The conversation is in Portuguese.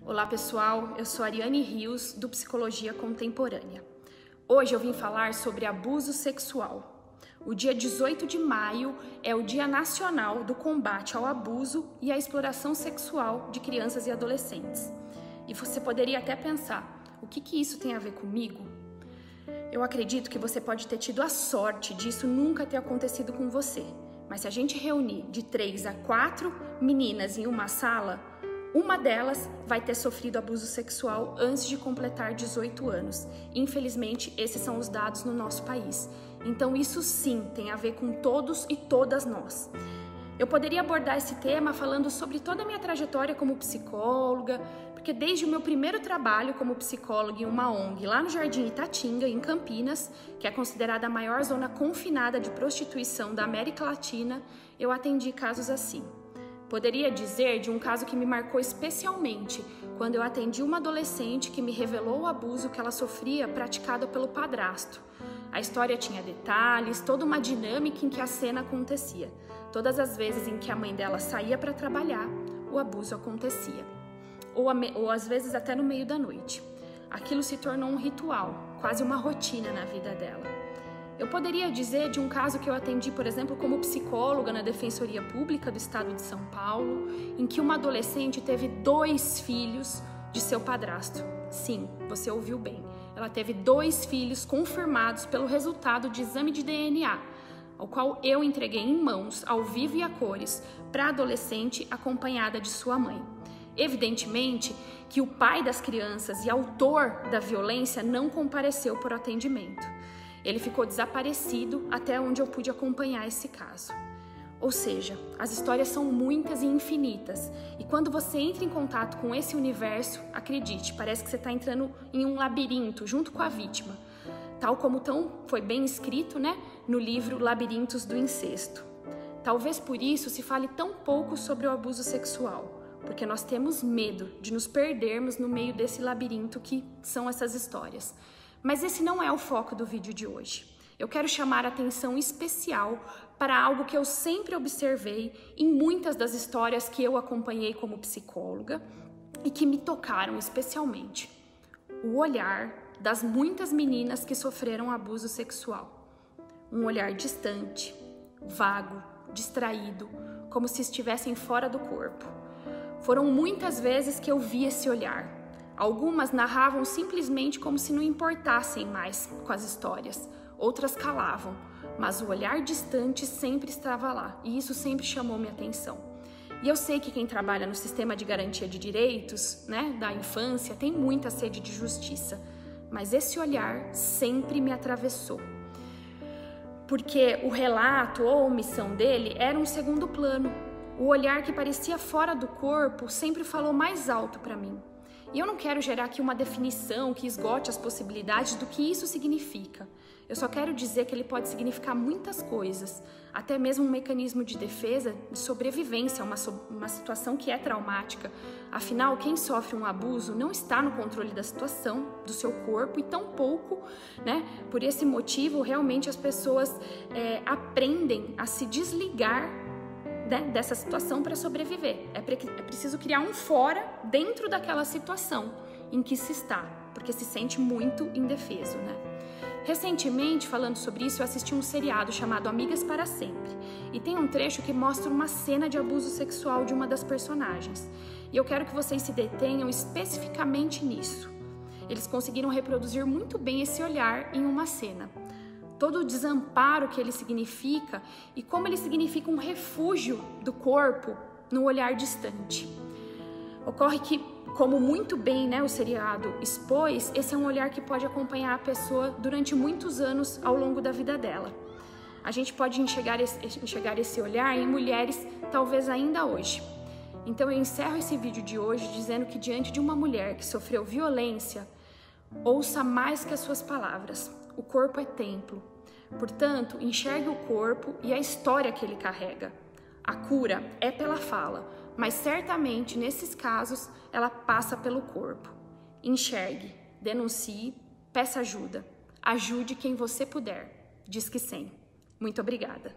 Olá pessoal, eu sou Ariane Rios, do Psicologia Contemporânea. Hoje eu vim falar sobre abuso sexual. O dia 18 de maio é o Dia Nacional do Combate ao Abuso e à Exploração Sexual de Crianças e Adolescentes. E você poderia até pensar, o que isso tem a ver comigo? Eu acredito que você pode ter tido a sorte disso nunca ter acontecido com você. Mas se a gente reunir de 3 a 4 meninas em uma sala, uma delas vai ter sofrido abuso sexual antes de completar 18 anos. Infelizmente, esses são os dados no nosso país. Então, isso sim tem a ver com todos e todas nós. Eu poderia abordar esse tema falando sobre toda a minha trajetória como psicóloga, porque desde o meu primeiro trabalho como psicóloga em uma ONG lá no Jardim Itatinga, em Campinas, que é considerada a maior zona confinada de prostituição da América Latina, eu atendi casos assim. Poderia dizer de um caso que me marcou especialmente, quando eu atendi uma adolescente que me revelou o abuso que ela sofria praticado pelo padrasto. A história tinha detalhes, toda uma dinâmica em que a cena acontecia. Todas as vezes em que a mãe dela saía para trabalhar, o abuso acontecia. Ou às vezes até no meio da noite. Aquilo se tornou um ritual, quase uma rotina na vida dela. Eu poderia dizer de um caso que eu atendi, por exemplo, como psicóloga na Defensoria Pública do Estado de São Paulo, em que uma adolescente teve 2 filhos de seu padrasto. Sim, você ouviu bem. Ela teve 2 filhos confirmados pelo resultado de exame de DNA, ao qual eu entreguei em mãos, ao vivo e a cores, para a adolescente acompanhada de sua mãe. Evidentemente que o pai das crianças e autor da violência não compareceu por atendimento. Ele ficou desaparecido até onde eu pude acompanhar esse caso. Ou seja, as histórias são muitas e infinitas. E quando você entra em contato com esse universo, acredite, parece que você está entrando em um labirinto junto com a vítima. Tal como foi bem escrito, no livro Labirintos do Incesto. Talvez por isso se fale tão pouco sobre o abuso sexual, porque nós temos medo de nos perdermos no meio desse labirinto que são essas histórias. Mas esse não é o foco do vídeo de hoje. Eu quero chamar a atenção especial para algo que eu sempre observei em muitas das histórias que eu acompanhei como psicóloga e que me tocaram especialmente. O olhar das muitas meninas que sofreram abuso sexual. Um olhar distante, vago, distraído, como se estivessem fora do corpo. Foram muitas vezes que eu vi esse olhar. Algumas narravam simplesmente como se não importassem mais com as histórias. Outras calavam, mas o olhar distante sempre estava lá, e isso sempre chamou minha atenção. E eu sei que quem trabalha no sistema de garantia de direitos, da infância, tem muita sede de justiça, mas esse olhar sempre me atravessou. Porque o relato ou a omissão dele era um segundo plano. O olhar que parecia fora do corpo sempre falou mais alto para mim. E eu não quero gerar aqui uma definição que esgote as possibilidades do que isso significa. Eu só quero dizer que ele pode significar muitas coisas, até mesmo um mecanismo de defesa, de sobrevivência a uma situação que é traumática. Afinal, quem sofre um abuso não está no controle da situação, do seu corpo, e tampouco, por esse motivo, realmente as pessoas aprendem a se desligar dessa situação para sobreviver. É preciso criar um fora dentro daquela situação em que se está, porque se sente muito indefeso, Recentemente, falando sobre isso, eu assisti um seriado chamado Amigas para Sempre, e tem um trecho que mostra uma cena de abuso sexual de uma das personagens, e eu quero que vocês se detenham especificamente nisso. Eles conseguiram reproduzir muito bem esse olhar em uma cena. Todo o desamparo que ele significa e como ele significa um refúgio do corpo no olhar distante. Ocorre que, como muito bem o seriado expôs, esse é um olhar que pode acompanhar a pessoa durante muitos anos ao longo da vida dela. A gente pode enxergar esse olhar em mulheres talvez ainda hoje. Então eu encerro esse vídeo de hoje dizendo que diante de uma mulher que sofreu violência, ouça mais que as suas palavras. O corpo é templo. Portanto, enxergue o corpo e a história que ele carrega. A cura é pela fala, mas certamente, nesses casos, ela passa pelo corpo. Enxergue, denuncie, peça ajuda. Ajude quem você puder. Disque 100. Muito obrigada.